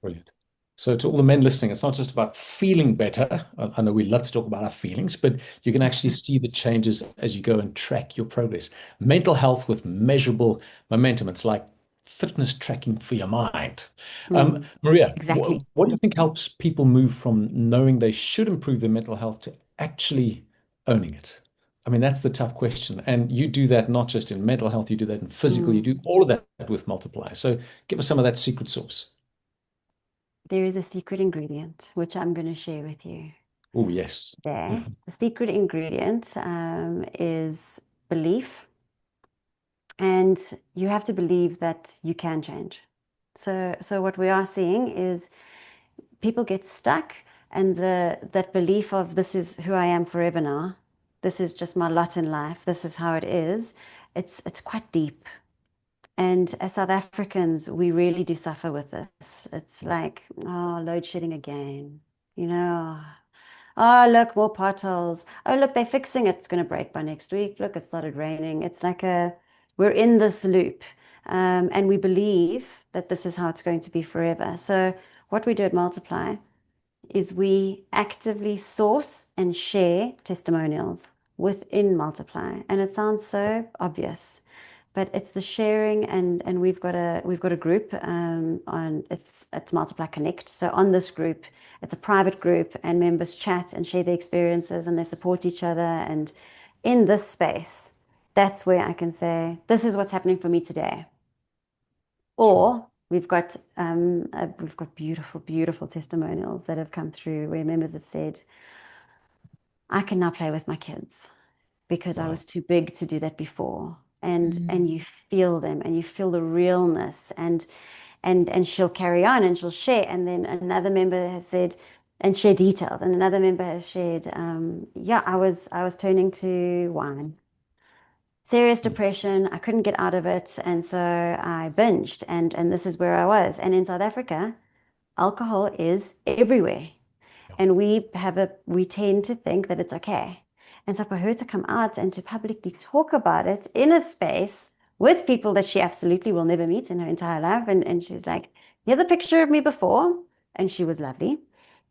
Speaker 1: Brilliant. So, to all the men listening, it's not just about feeling better. I know we love to talk about our feelings, but you can actually see the changes as you go and track your progress. Mental health with measurable momentum. It's like fitness tracking for your mind.
Speaker 3: Mm.
Speaker 1: Maria,
Speaker 2: Exactly.
Speaker 1: what do you think helps people move from knowing they should improve their mental health to actually owning it? I mean, that's the tough question. And you do that not just in mental health, you do that in physical, you
Speaker 3: Mm.
Speaker 1: do all of that with Multiply. So give us some of that secret sauce.
Speaker 3: There is a secret ingredient, which I'm going to share with you
Speaker 1: Oh, yes.
Speaker 3: there. The secret ingredient is belief, and you have to believe that you can change. So what we are seeing is people get stuck, and that belief of this is who I am forever now, this is just my lot in life, this is how it is. It's quite deep. And as South Africans, we really do suffer with this. It's like, oh, load shedding again. You know, oh, look, more potholes. Oh, look, they're fixing it. It's going to break by next week. Look, it started raining. It's like we're in this loop. And we believe that this is how it's going to be forever. So what we do at Multiply is we actively source and share testimonials within Multiply. And it sounds so obvious, but it's the sharing, and we've got a group on it's Multiply Connect. So on this group, it's a private group, and members chat and share their experiences, and they support each other. And in this space, that's where I can say, this is what's happening for me today.
Speaker 1: Sure.
Speaker 3: Or we've got beautiful, beautiful testimonials that have come through where members have said, I can now play with my kids because I
Speaker 1: Wow.
Speaker 3: was too big to do that before. And
Speaker 2: Mm.
Speaker 3: you feel them, and you feel the realness, and she'll carry on and she'll share. And then another member has said, and share details. And another member has shared, yeah, I was turning to wine. Serious
Speaker 1: Mm.
Speaker 3: depression. I couldn't get out of it, and so I binged, and this is where I was. And in South Africa, alcohol is everywhere.
Speaker 1: Yeah.
Speaker 3: And we tend to think that it's okay. And so for her to come out and to publicly talk about it in a space with people that she absolutely will never meet in her entire life, and she's like, here's a picture of me before, and she was lovely.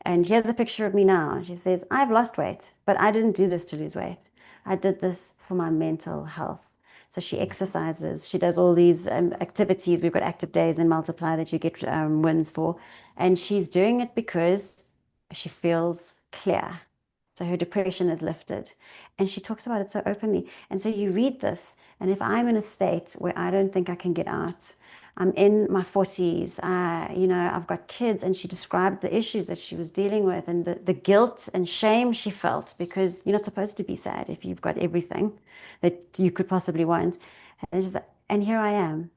Speaker 3: And here's a picture of me now. She says, I've lost weight, but I didn't do this to lose weight. I did this for my mental health. So she exercises, she does all these activities. We've got active days in Multiply that you get wins for. And she's doing it because she feels clear. So her depression is lifted. And she talks about it so openly. And so you read this, and if I'm in a state where I don't think I can get out, I'm in my 40s, I've got kids, and she described the issues that she was dealing with, and the guilt and shame she felt, because you're not supposed to be sad if you've got everything that you could possibly want. And she's like, and here I am.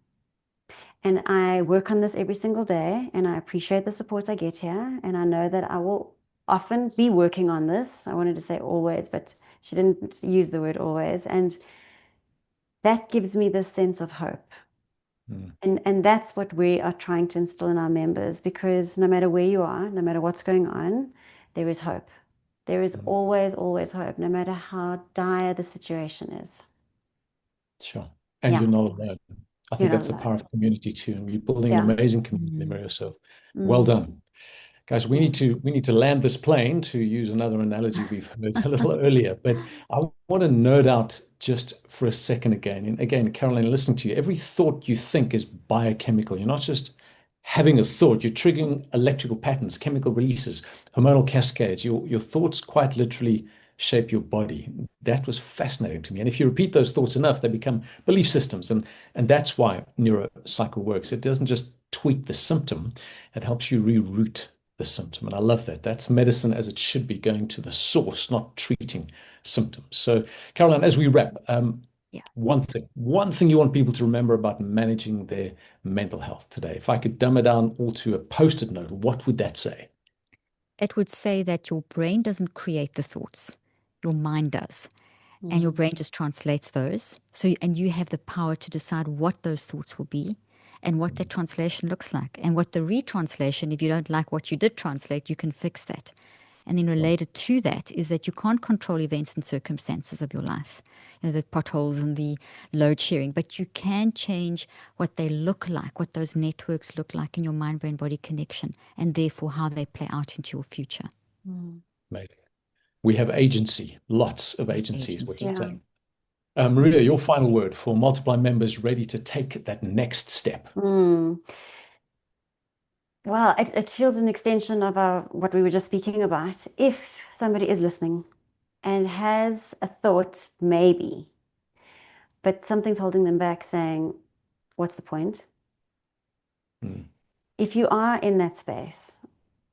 Speaker 3: And I work on this every single day, and I appreciate the support I get here. And I know that I will often be working on this. I wanted to say always, but she didn't use the word always. And that gives me this sense of hope.
Speaker 1: Mm.
Speaker 3: And that's what we are trying to instill in our members, because no matter where you are, no matter what's going on, there is hope. There is
Speaker 1: Mm.
Speaker 3: always, always hope, no matter how dire the situation is.
Speaker 1: Sure. And
Speaker 3: Yeah,
Speaker 1: you're not alone. I
Speaker 3: you're
Speaker 1: think
Speaker 3: not
Speaker 1: that's the
Speaker 3: alone.
Speaker 1: power of community too. And you're building an
Speaker 3: Yeah.
Speaker 1: amazing community there,
Speaker 2: Mm.
Speaker 1: Maria. So well
Speaker 3: Mm,
Speaker 1: done. Guys, we
Speaker 3: yeah.
Speaker 1: need to land this plane, to use another analogy we've heard a little earlier. But I want to nerd out just for a second again. And again, Caroline, listening to you, every thought you think is biochemical. You're not just having a thought, you're triggering electrical patterns, chemical releases, hormonal cascades. Your thoughts quite literally shape your body. That was fascinating to me. And if you repeat those thoughts enough, they become belief systems. And that's why NeuroCycle works. It doesn't just tweak the symptom, it helps you reroute the symptom. And I love that. That's medicine as it should be, going to the source, not treating symptoms. So, Caroline, as we wrap,
Speaker 2: Yeah.
Speaker 1: one thing you want people to remember about managing their mental health today. If I could dumb it down all to a post-it note, what would that say?
Speaker 2: It would say that your brain doesn't create the thoughts, your mind does. And your
Speaker 3: Mm,
Speaker 2: brain just translates those. So, and you have the power to decide what those thoughts will be and what that translation looks like. And what the retranslation, if you don't like what you did translate, you can fix that. And then
Speaker 1: Sure.
Speaker 2: related to that is that you can't control events and circumstances of your life, the potholes and the load sharing, but you can change what they look like, what those networks look like in your mind brain body connection, and therefore how they play out into your future.
Speaker 3: mm.
Speaker 1: Amazing. We have agency, lots of
Speaker 2: We have
Speaker 1: agency is what you're
Speaker 2: agency.
Speaker 3: Yeah.
Speaker 1: saying. Maria, your final word for Multiply members ready to take that next step.
Speaker 3: Mm. Well, it feels an extension of what we were just speaking about. If somebody is listening and has a thought, maybe, but something's holding them back saying, what's the point?
Speaker 1: Mm.
Speaker 3: If you are in that space,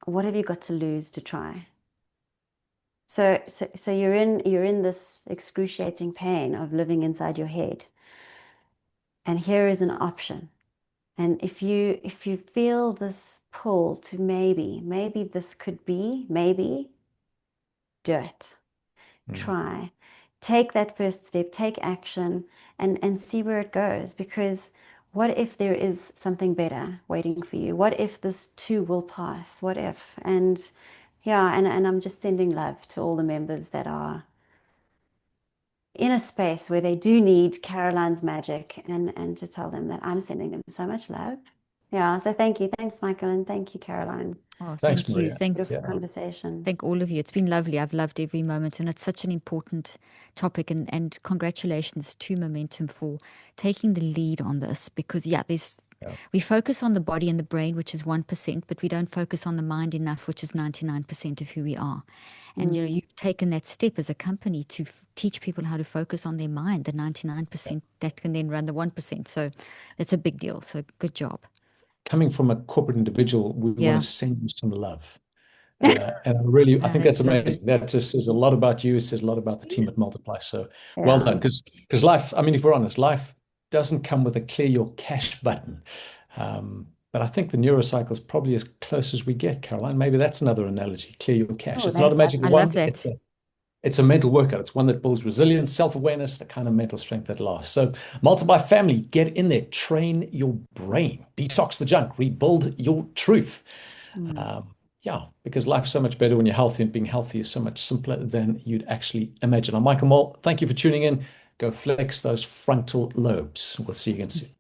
Speaker 3: what have you got to lose to try? So you're in this excruciating pain of living inside your head. And here is an option. And if you feel this pull to maybe this could be, maybe, do it. Try. Take that first step, take action, and see where it goes. Because what if there is something better waiting for you? What if this too will pass? What if? And yeah, and I'm just sending love to all the members that are in a space where they do need Caroline's magic, and to tell them that I'm sending them so much love. Yeah, so thank you. Thanks, Michael, and thank you, Caroline.
Speaker 2: Oh,
Speaker 1: Thanks,
Speaker 2: thank you.
Speaker 1: Maria.
Speaker 3: Beautiful
Speaker 1: Yeah.
Speaker 3: conversation.
Speaker 2: Thank all of you. It's been lovely. I've loved every moment, and it's such an important topic. And congratulations to Momentum for taking the lead on this, because we focus on the body and the brain, which is 1%, but we don't focus on the mind enough, which is 99% of who we are. And you've taken that step as a company to teach people how to focus on their mind, the 99% that can then run the 1%. So it's a big deal. So good job.
Speaker 1: Coming from a corporate individual, we want
Speaker 2: Yeah.
Speaker 1: to send you some love. And I think that's
Speaker 2: That's lovely.
Speaker 1: amazing. That just says a lot about you. It says a lot about the team at Multiply. So well
Speaker 3: Yeah.
Speaker 1: done. Because life, I mean, if we're honest, life doesn't come with a clear your cash button. But I think the NeuroCycle is probably as close as we get, Caroline. Maybe that's another analogy. Clear your cash.
Speaker 3: Oh,
Speaker 1: It's not a magic
Speaker 2: I
Speaker 1: wand.
Speaker 2: love that.
Speaker 1: It's a mental workout. It's one that builds resilience, self-awareness, the kind of mental strength that lasts. So Multiply family, get in there, train your brain, detox the junk, rebuild your truth. Yeah, because life is so much better when you're healthy, and being healthy is so much simpler than you'd actually imagine. I'm Michael Mol. Thank you for tuning in. Go flex those frontal lobes. We'll see you again soon.